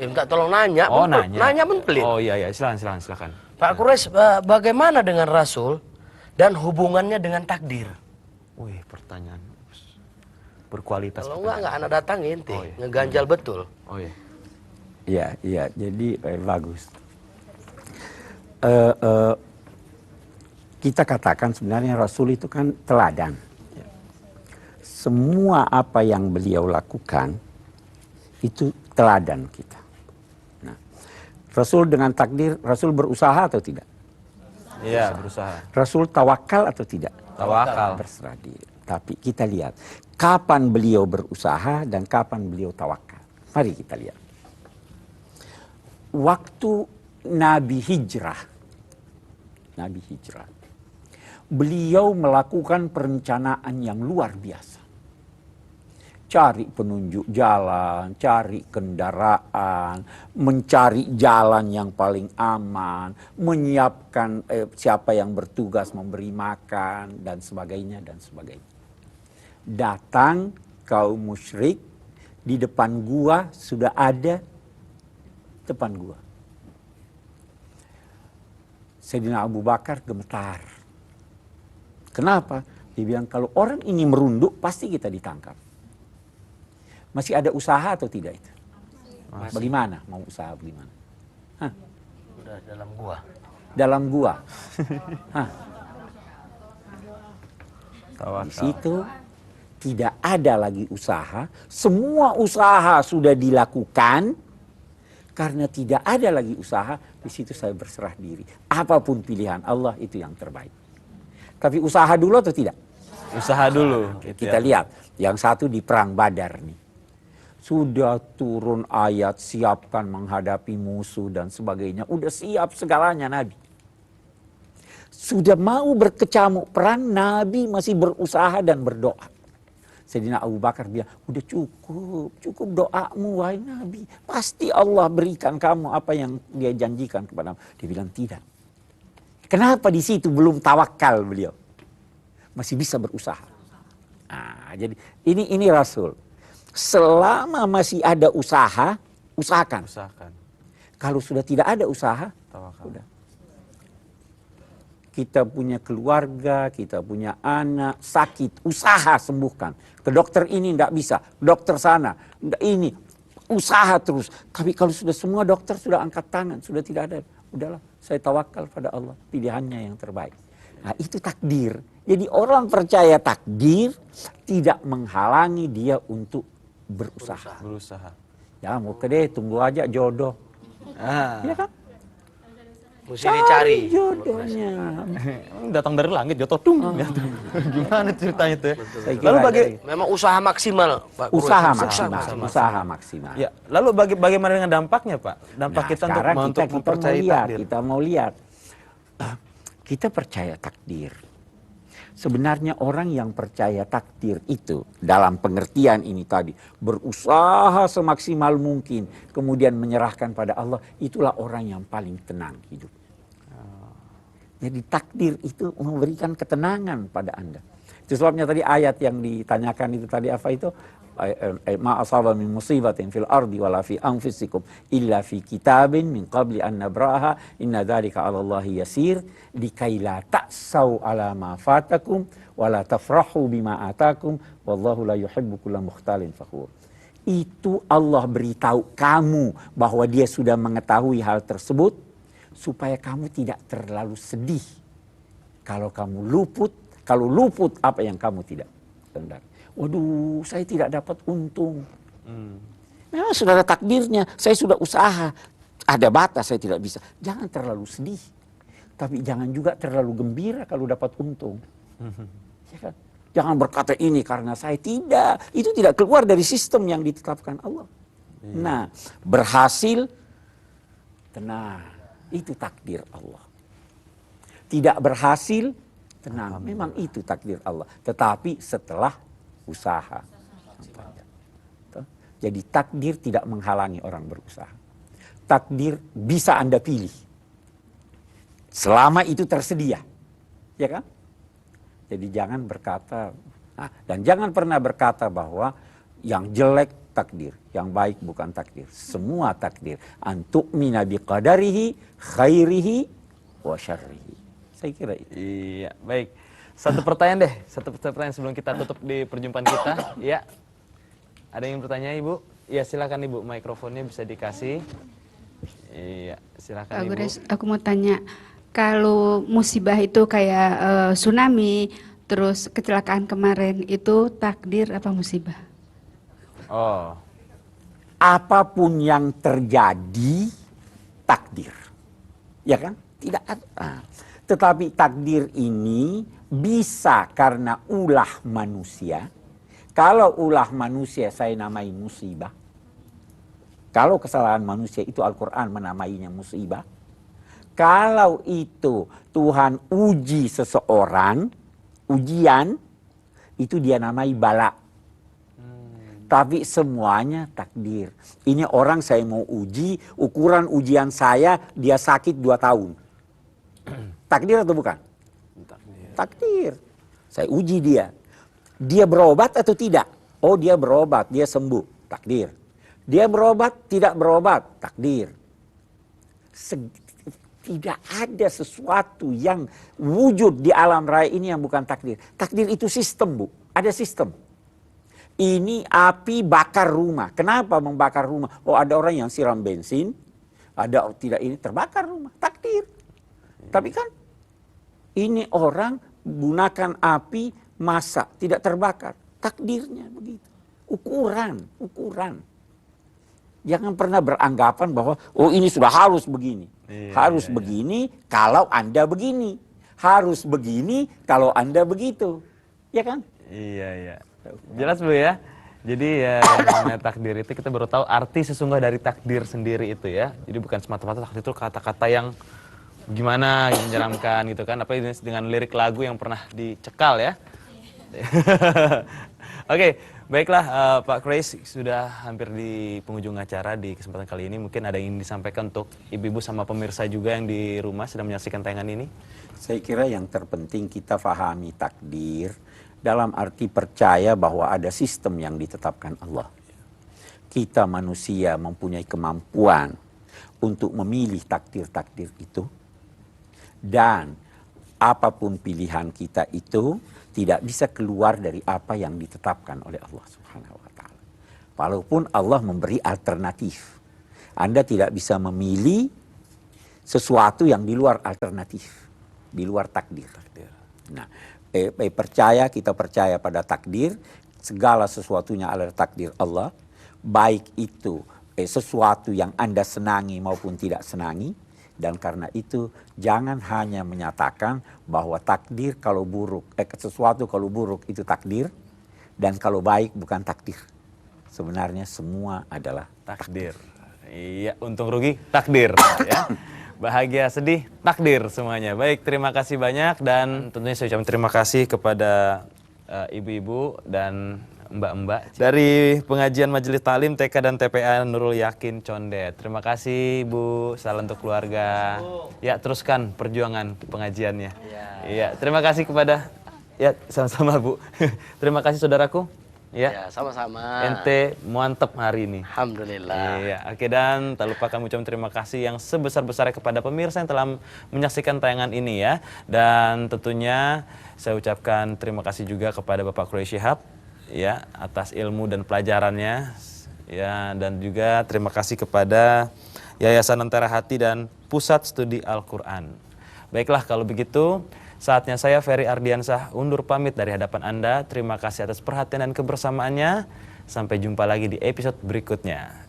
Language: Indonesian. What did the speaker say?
Ya, minta tolong nanya. Oh, nanya. Nanya pelit. Oh iya, silakan. Pak Quraisy, bagaimana dengan Rasul dan hubungannya dengan takdir? Wih, pertanyaan berkualitas. Kalau enggak anak datangin, Oh, iya. ngeganjal betul. Oh iya. Iya, jadi bagus. Kita katakan sebenarnya Rasul itu kan teladan. Semua apa yang beliau lakukan itu teladan kita. Nah, Rasul dengan takdir, Rasul berusaha atau tidak? Iya, berusaha. Rasul tawakal atau tidak? Tawakal. Berserah diri. Tapi kita lihat kapan beliau berusaha dan kapan beliau tawakal. Mari kita lihat. Waktu Nabi hijrah, beliau melakukan perencanaan yang luar biasa. Cari penunjuk jalan, cari kendaraan, mencari jalan yang paling aman, menyiapkan siapa yang bertugas memberi makan, dan sebagainya, dan sebagainya. Datang kaum musyrik, di depan gua sudah ada, depan gua. Sayyidina Abu Bakar gemetar. Kenapa? Dia bilang kalau orang ini merunduk pasti kita ditangkap. Masih ada usaha atau tidak itu? Masih. Bagaimana mau usaha bagaimana? Hah? Udah dalam gua. Dalam gua. Hah? Di Tawakal. situ tidak ada lagi usaha. Semua usaha sudah dilakukan. Karena tidak ada lagi usaha, di situ saya berserah diri. Apapun pilihan Allah itu yang terbaik. Tapi usaha dulu atau tidak? Usaha dulu. Gitu Kita ya. lihat, yang satu di Perang Badar nih. Sudah turun ayat, siapkan menghadapi musuh dan sebagainya. Udah siap segalanya Nabi. Sudah mau berkecamuk perang, Nabi masih berusaha dan berdoa. Sayyidina Abu Bakar bilang, udah cukup doamu wahai Nabi. Pasti Allah berikan kamu apa yang dia janjikan kepadamu. Dia bilang tidak. Kenapa di situ belum tawakal beliau? Masih bisa berusaha. Nah, jadi ini Rasul. Selama masih ada usaha, usahakan. Kalau sudah tidak ada usaha, Tawakal. udah. Kita punya keluarga, kita punya anak, sakit, usaha sembuhkan. Ke dokter ini tidak bisa, dokter sana, ini, usaha terus. Tapi kalau sudah semua dokter sudah angkat tangan, sudah tidak ada, udahlah saya tawakal pada Allah, pilihannya yang terbaik. Nah itu takdir. Jadi orang percaya takdir tidak menghalangi dia untuk berusaha. Ya mau deh, tunggu aja jodoh. Ya kan? Mesti dicari jodohnya. Datang dari langit jatuh dung. Gimana ceritanya tuh? Lalu memang usaha maksimal, Pak. Usaha maksimal. Ya, lalu bagaimana dengan dampaknya, Pak? Dampak kita untuk mempercayai takdir. Kita mau lihat. Kita percaya takdir. Sebenarnya orang yang percaya takdir itu dalam pengertian ini tadi berusaha semaksimal mungkin kemudian menyerahkan pada Allah, itulah orang yang paling tenang hidup. Jadi takdir itu memberikan ketenangan pada Anda. Itu sebabnya tadi ayat yang ditanyakan itu tadi apa itu? Ma asaba min musibatin fil ardi wala fi anfusikum illa fi kitabin min qabli an nabraha inna dzalika 'ala Allahi yasir likai la ta'sau 'ala ma fatakum wala tafrahu bima atakum wallahu la yuhibbu kulla mukhtalin fakhur. Itu Allah beritahu kamu bahwa dia sudah mengetahui hal tersebut supaya kamu tidak terlalu sedih kalau kamu luput, kalau luput apa yang kamu tidak kehendaki. Waduh, saya tidak dapat untung. Memang sudah ada takdirnya, saya sudah usaha. Ada batas, saya tidak bisa. Jangan terlalu sedih. Tapi jangan juga terlalu gembira kalau dapat untung. Ya kan? Jangan berkata ini karena saya tidak. Itu tidak keluar dari sistem yang ditetapkan Allah. Nah, berhasil, tenang. Itu takdir Allah. Tidak berhasil, tenang. Memang itu takdir Allah. Tetapi setelah usaha. Jadi takdir tidak menghalangi orang berusaha. Takdir bisa Anda pilih. Selama itu tersedia. Ya kan? Jadi jangan berkata, dan jangan pernah berkata bahwa yang jelek takdir, yang baik bukan takdir, semua takdir. Antu'mina biqadarihi khairihi wa syarrihi. Saya kira itu. Iya, baik. Satu pertanyaan sebelum kita tutup di perjumpaan kita. Ya, ada yang bertanya Ibu? Ya, silakan Ibu, mikrofonnya bisa dikasih. Iya, silakan Pak Ibu. Gures, aku mau tanya, kalau musibah itu kayak tsunami, terus kecelakaan kemarin, itu takdir apa musibah? Oh, Apapun yang terjadi, takdir. Ya kan? Tidak ada. Tetapi takdir ini bisa karena ulah manusia. Kalau ulah manusia saya namai musibah. Kalau kesalahan manusia itu Al-Quran menamainya musibah. Kalau itu Tuhan uji seseorang, ujian, itu dia namai bala. Tapi semuanya takdir. Ini orang saya mau uji, ukuran ujian saya, dia sakit 2 tahun. Takdir atau bukan? Takdir. Saya uji dia. Dia berobat atau tidak? Oh, dia berobat, dia sembuh. Takdir. Dia berobat, tidak berobat. Takdir. Tidak ada sesuatu yang wujud di alam raya ini yang bukan takdir. Takdir itu sistem, Bu. Ada sistem. Ini api bakar rumah. Kenapa membakar rumah? Oh, ada orang yang siram bensin, ada tidak, ini terbakar rumah. Takdir. Tapi kan ini orang gunakan api masak, tidak terbakar. Takdirnya begitu. Ukuran. Jangan pernah beranggapan bahwa oh ini sudah harus begini. Harus begini kalau Anda begini. Harus begini kalau Anda begitu. Ya kan? iya. Jelas Bu ya. Jadi ya namanya takdir itu kita baru tahu arti sesungguhnya dari takdir sendiri itu ya. Jadi bukan semata-mata takdir itu kata-kata yang gimana menyeramkan gitu kan. Apa ini dengan lirik lagu yang pernah dicekal ya. Oke, baiklah Pak Krais, sudah hampir di penghujung acara di kesempatan kali ini. Mungkin ada yang ingin disampaikan untuk ibu-ibu sama pemirsa juga yang di rumah sedang menyaksikan tayangan ini. Saya kira yang terpenting kita fahami takdir dalam arti percaya bahwa ada sistem yang ditetapkan Allah. Kita manusia mempunyai kemampuan untuk memilih takdir-takdir itu. Dan apapun pilihan kita itu tidak bisa keluar dari apa yang ditetapkan oleh Allah Subhanahu wa taala. Walaupun Allah memberi alternatif. Anda tidak bisa memilih sesuatu yang di luar alternatif, di luar takdir. Nah, kita percaya pada takdir, segala sesuatunya adalah takdir Allah, baik itu sesuatu yang Anda senangi maupun tidak senangi. Dan karena itu jangan hanya menyatakan bahwa takdir kalau buruk, sesuatu kalau buruk itu takdir, dan kalau baik bukan takdir. Sebenarnya semua adalah takdir. Iya, untung rugi takdir ya. Bahagia sedih takdir semuanya. Baik, terima kasih banyak dan tentunya saya ucapkan terima kasih kepada ibu-ibu dan mbak-mbak dari pengajian Majelis Taklim TK dan TPA Nurul Yakin Condet. Terima kasih Bu, salam untuk keluarga. Ya, teruskan perjuangan pengajiannya. Iya, terima kasih kepada sama-sama Bu. Terima kasih saudaraku. Ya, sama-sama. Ente mantep hari ini. Alhamdulillah. Iya, oke, dan tak lupa kami ucapkan terima kasih yang sebesar-besarnya kepada pemirsa yang telah menyaksikan tayangan ini ya. Dan tentunya saya ucapkan terima kasih juga kepada Bapak Quraish Shihab ya atas ilmu dan pelajarannya ya, dan juga terima kasih kepada Yayasan Lentera Hati dan Pusat Studi Al-Quran. Baiklah, kalau begitu saatnya saya Ferry Ardiansyah undur pamit dari hadapan Anda. Terima kasih atas perhatian dan kebersamaannya. Sampai jumpa lagi di episode berikutnya.